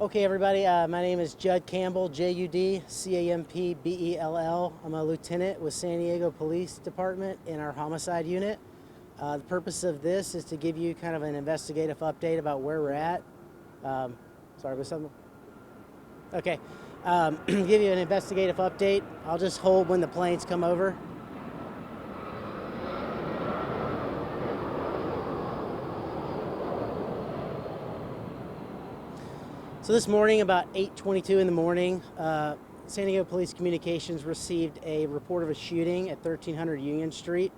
Okay, everybody, my name is Judd Campbell, Judcampbell. I'm a lieutenant with San Diego Police Department in our homicide unit. The purpose of this is to give you kind of an investigative update about where we're at. Sorry, was something? Okay, give you an investigative update. I'll just hold when the planes come over. So this morning, about 8:22 in the morning, San Diego Police Communications received a report of a shooting at 1300 Union Street.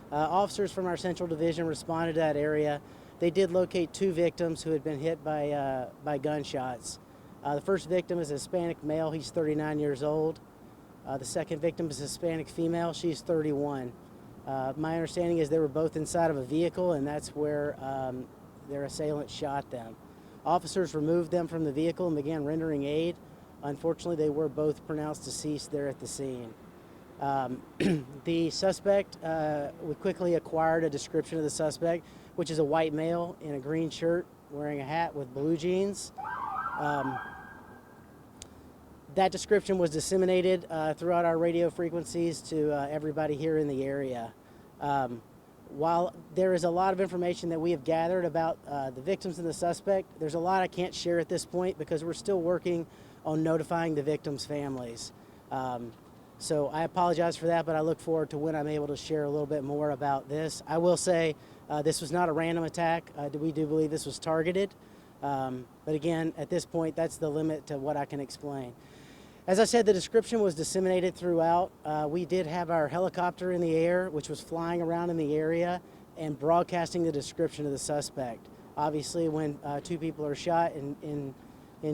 Officers from our Central Division responded to that area. They did locate two victims who had been hit by gunshots. The first victim is a Hispanic male. He's 39 years old. The second victim is a Hispanic female. She's 31. My understanding is they were both inside of a vehicle, and that's where their assailant shot them. Officers removed them from the vehicle and began rendering aid. Unfortunately, they were both pronounced deceased there at the scene. The suspect, we quickly acquired a description of the suspect, which is a white male in a green shirt wearing a hat with blue jeans. That description was disseminated throughout our radio frequencies to everybody here in the area. While there is a lot of information that we have gathered about the victims and the suspect, there's a lot I can't share at this point because we're still working on notifying the victims' families. So I apologize for that, but I look forward to when I'm able to share a little bit more about this. I will say this was not a random attack. We do believe this was targeted. But again, at this point, that's the limit to what I can explain. As I said, the description was disseminated throughout. We did have our helicopter in the air, which was flying around in the area and broadcasting the description of the suspect. Obviously, when two people are shot in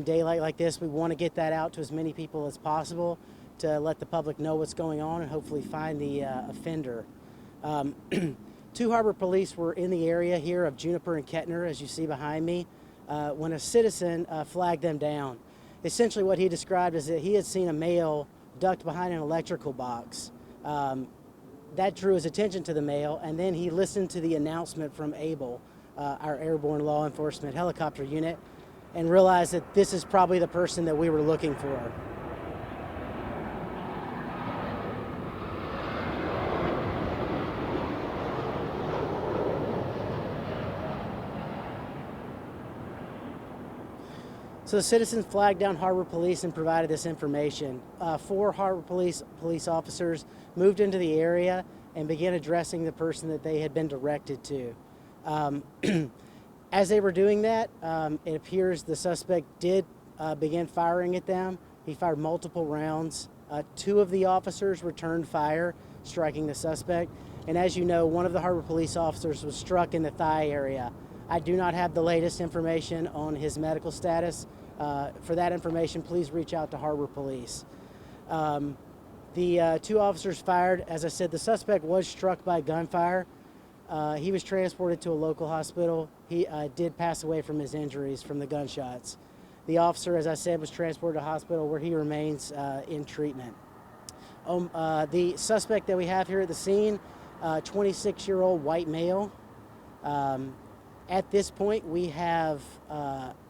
daylight like this, we want to get that out to as many people as possible to let the public know what's going on and hopefully find the offender. Two Harbor Police were in the area here of Juniper and Kettner, as you see behind me, when a citizen flagged them down. Essentially what he described is that he had seen a male ducked behind an electrical box. That drew his attention to the male, and then he listened to the announcement from ABLE, our Airborne Law Enforcement Helicopter Unit, and realized that this is probably the person that we were looking for. So the citizens flagged down Harbor Police and provided this information. 4 Harbor Police officers moved into the area and began addressing the person that they had been directed to. As they were doing that, it appears the suspect did begin firing at them. He fired multiple rounds. 2 of the officers returned fire, striking the suspect. And as you know, one of the Harbor Police officers was struck in the thigh area. I do not have the latest information on his medical status. For that information, please reach out to Harbor Police. The 2 officers fired. As I said, the suspect was struck by gunfire. He was transported to a local hospital. He did pass away from his injuries from the gunshots. The officer, as I said, was transported to a hospital where he remains in treatment. The suspect that we have here at the scene, 26-year-old white male. At this point, we have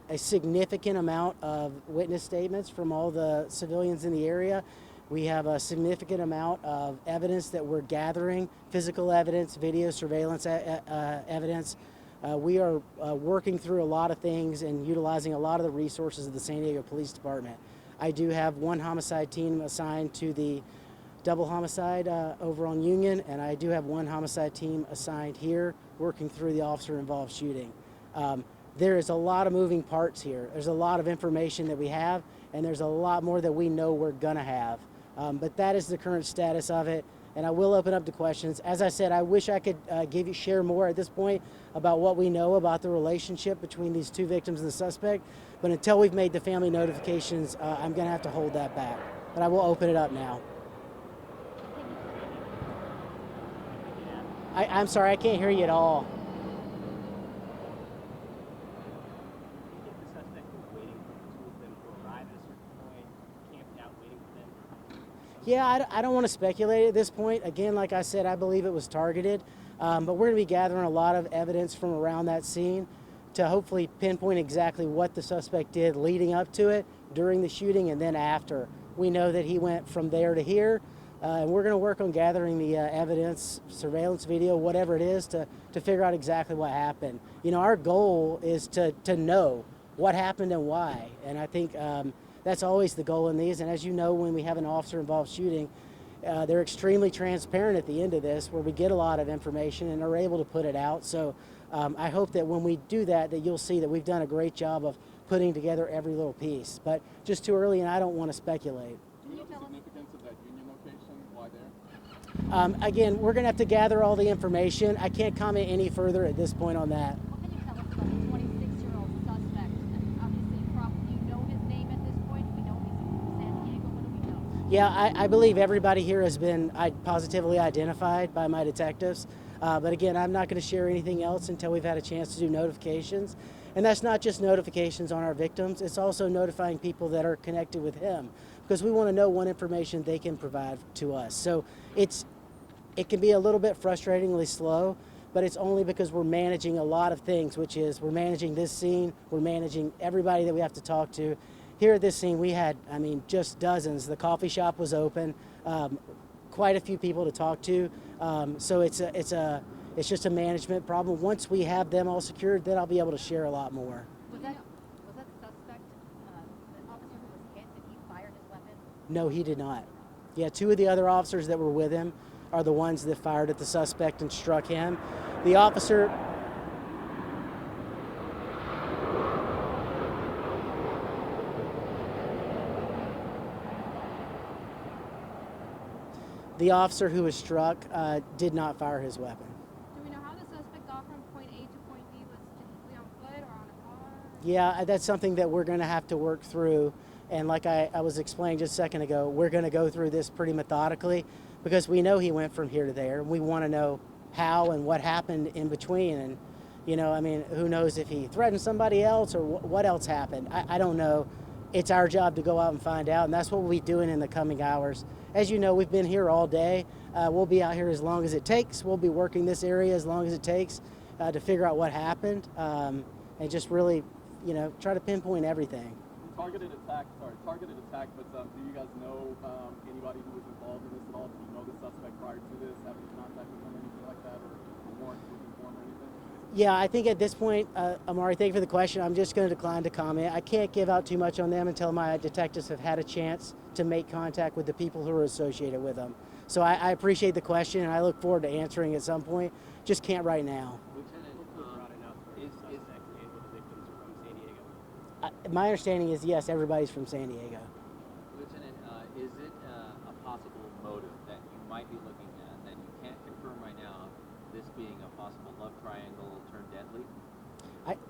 a significant amount of witness statements from all the civilians in the area. We have a significant amount of evidence that we're gathering, physical evidence, video surveillance evidence. We are working through a lot of things and utilizing a lot of the resources of the San Diego Police Department. I do have 1 homicide team assigned to the double homicide over on Union, and I do have 1 homicide team assigned here working through the officer-involved shooting. There is a lot of moving parts here. There's a lot of information that we have, and there's a lot more that we know we're gonna have. But that is the current status of it, and I will open up to questions. As I said, I wish I could share more at this point about what we know about the relationship between these 2 victims and the suspect, but until we've made the family notifications, I'm gonna have to hold that back. But I will open it up now. I'm sorry, I can't hear you at all. Yeah, I don't want to speculate at this point. Again, like I said, I believe it was targeted, but we're going to be gathering a lot of evidence from around that scene to hopefully pinpoint exactly what the suspect did leading up to it, during the shooting, and then after. We know that he went from there to here, and we're going to work on gathering the evidence, surveillance video, whatever it is, to figure out exactly what happened. You know, our goal is to know what happened and why, and I think that's always the goal in these. And as you know, when we have an officer-involved shooting, they're extremely transparent at the end of this, where we get a lot of information and are able to put it out. So I hope that when we do that, that you'll see that we've done a great job of putting together every little piece. But just too early, and I don't want to speculate. Do we know the significance of that Union location? Why there? Again, we're going to have to gather all the information. I can't comment any further at this point on that. What can you tell us about the 26-year-old suspect? And obviously, do you know his name at this point? We know he's from San Diego. What do we know? Yeah, I believe everybody here has been positively identified by my detectives. But again, I'm not going to share anything else until we've had a chance to do notifications. And that's not just notifications on our victims, it's also notifying people that are connected with him, because we want to know what information they can provide to us. So it can be a little bit frustratingly slow, but it's only because we're managing a lot of things, which is we're managing this scene, we're managing everybody that we have to talk to. Here at this scene, we had, just dozens. The coffee shop was open, quite a few people to talk to. So it's just a management problem. Once we have them all secured, then I'll be able to share a lot more. Was that suspect, the officer who was hit, did he fire his weapon? No, he did not. Yeah, two of the other officers that were with him are the ones that fired at the suspect and struck him. The officer... The officer who was struck did not fire his weapon. Do we know how the suspect got from point A to point B? Was typically on foot or on a car? Yeah, that's something that we're going to have to work through. And like I was explaining just a second ago, we're going to go through this pretty methodically, because we know he went from here to there. We want to know how and what happened in between. And, who knows if he threatened somebody else or what else happened. I don't know. It's our job to go out and find out, and that's what we'll be doing in the coming hours. As you know, we've been here all day. We'll be out here as long as it takes. We'll be working this area as long as it takes to figure out what happened, and just really, try to pinpoint everything. Targeted attack, but do you guys know anybody who was involved in this at all? Do you know the suspect prior to this? Have any contact with him or anything like that, or warrant looking for him or anything? Yeah, I think at this point, Amari, thank you for the question. I'm just going to decline to comment. I can't give out too much on them until my detectives have had a chance to make contact with the people who are associated with them. So I appreciate the question, and I look forward to answering at some point. Just can't right now. Lieutenant, is the victims from San Diego? My understanding is yes, everybody's from San Diego. Lieutenant, is it a possible motive that you might be looking at that you can't confirm right now, this being a possible love triangle turned deadly?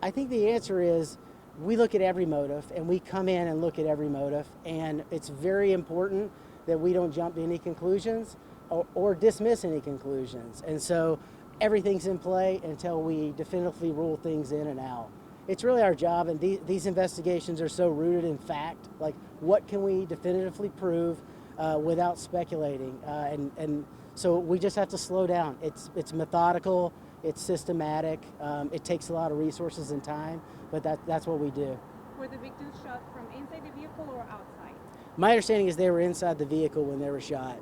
I think the answer is we look at every motive, and we come in and look at every motive, and it's very important that we don't jump to any conclusions or dismiss any conclusions. And so everything's in play until we definitively rule things in and out. It's really our job, and these investigations are so rooted in fact. Like, what can we definitively prove without speculating? And so we just have to slow down. It's methodical, it's systematic, it takes a lot of resources and time, but that's what we do. Were the victims shot from inside the vehicle or outside? My understanding is they were inside the vehicle when they were shot.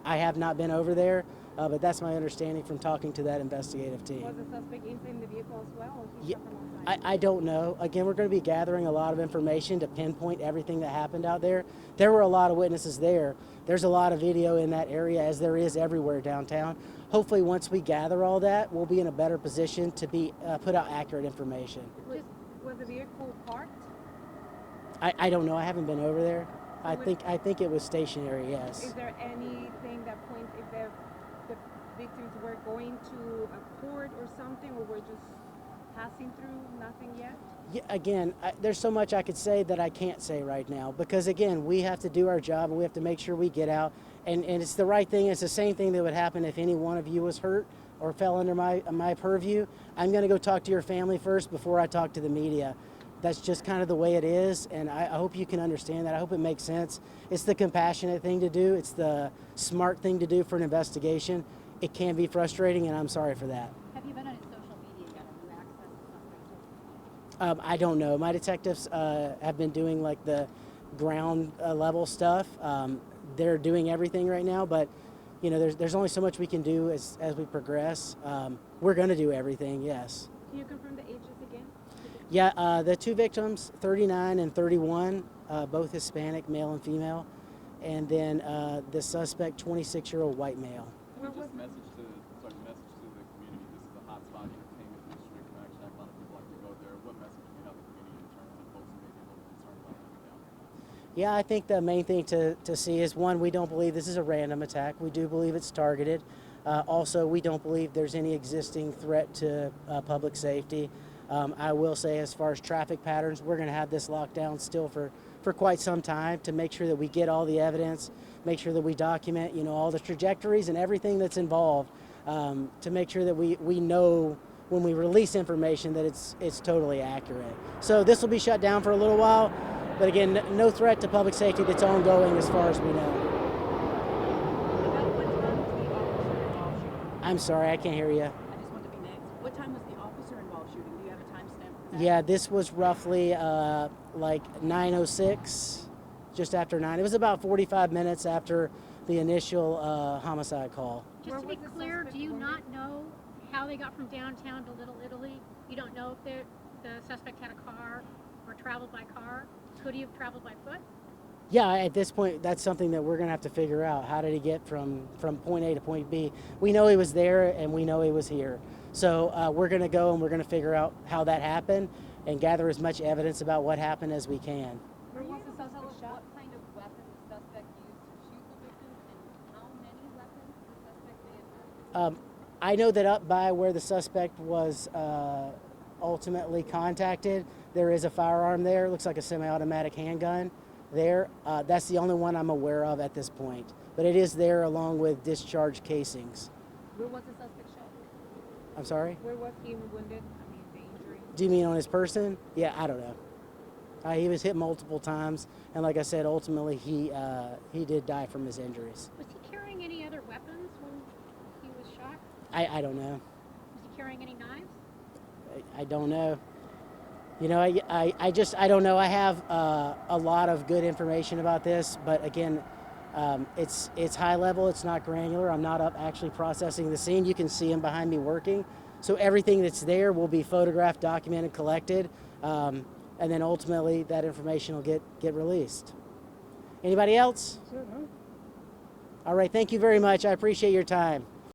I have not been over there, but that's my understanding from talking to that investigative team. Was the suspect inside the vehicle as well, or he shot from outside? I don't know. Again, we're going to be gathering a lot of information to pinpoint everything that happened out there. There were a lot of witnesses there. There's a lot of video in that area, as there is everywhere downtown. Hopefully, once we gather all that, we'll be in a better position to put out accurate information. Was the vehicle parked? I don't know. I haven't been over there. I think it was stationary, yes. Is there anything that points if the victims were going to a court or something, or were just passing through? Nothing yet? Yeah, again, there's so much I could say that I can't say right now, because again, we have to do our job and we have to make sure we get out, and it's the right thing. It's the same thing that would happen if any one of you was hurt or fell under my purview. I'm going to go talk to your family first before I talk to the media. That's just kind of the way it is, and I hope you can understand that. I hope it makes sense. It's the compassionate thing to do. It's the smart thing to do for an investigation. It can be frustrating, and I'm sorry for that. Have you been on his social media yet? Have you accessed the suspect's social I don't know. My detectives have been doing like the ground level stuff. They're doing everything right now, but you know, there's only so much we can do as we progress. We're going to do everything, yes. Can you confirm the ages again? Yeah, the two victims, 39 and 31, both Hispanic, male and female, and then the suspect, 26-year-old white male. Can you just message to the community? This is a hotspot entertainment district. Max Shack, a lot of people like to go there. What message do you have to the community in terms of folks who may be a little concerned about coming down there? Yeah, I think the main thing to see is, one, we don't believe this is a random attack. We do believe it's targeted. Also, we don't believe there's any existing threat to public safety. I will say, as far as traffic patterns, we're going to have this locked down still for quite some time to make sure that we get all the evidence, make sure that we document, you know, all the trajectories and everything that's involved, to make sure that we know when we release information that it's totally accurate. So this will be shut down for a little while, but again, no threat to public safety that's ongoing as far as we know. About what time was the officer involved shooting? I'm sorry, I can't hear you. I just want to be next. What time was the officer involved shooting? Do you have a timestamp for that? Yeah, this was roughly like 9:06, just after 9. It was about 45 minutes after the initial homicide call. Just to be Where was the clear, suspect do you wounded? not know how they got from downtown to Little Italy? You don't know if the suspect had a car or traveled by car? Could he have traveled by foot? Yeah, at this point, that's something that we're going to have to figure out. How did he get from point A to point B? We know he was there and we know he was here. So we're going to go and we're going to figure out how that happened and gather as much evidence about what happened as we can. Where was the Tell suspect us shot? what kind of weapon the suspect used to shoot the victims and how many weapons the suspect may have had? I know that up by where the suspect was ultimately contacted, there is a firearm there. It looks like a semi-automatic handgun there. That's the only one I'm aware of at this point. But it is there along with discharged casings. Where was the suspect shot? I'm sorry? Where was he wounded? I mean, the injury. Do you mean on his person? Yeah, I don't know. He was hit multiple times, and like I said, ultimately he did die from his injuries. Was he carrying any other weapons when he was shot? I don't know. Was he carrying any knives? I don't know. You know, I don't know. I have a lot of good information about this, but again, it's high level. It's not granular. I'm not up actually processing the scene. You can see him behind me working. So everything that's there will be photographed, documented, collected, and then ultimately that information will get released. Anybody else? All right. Thank you very much. I appreciate your time.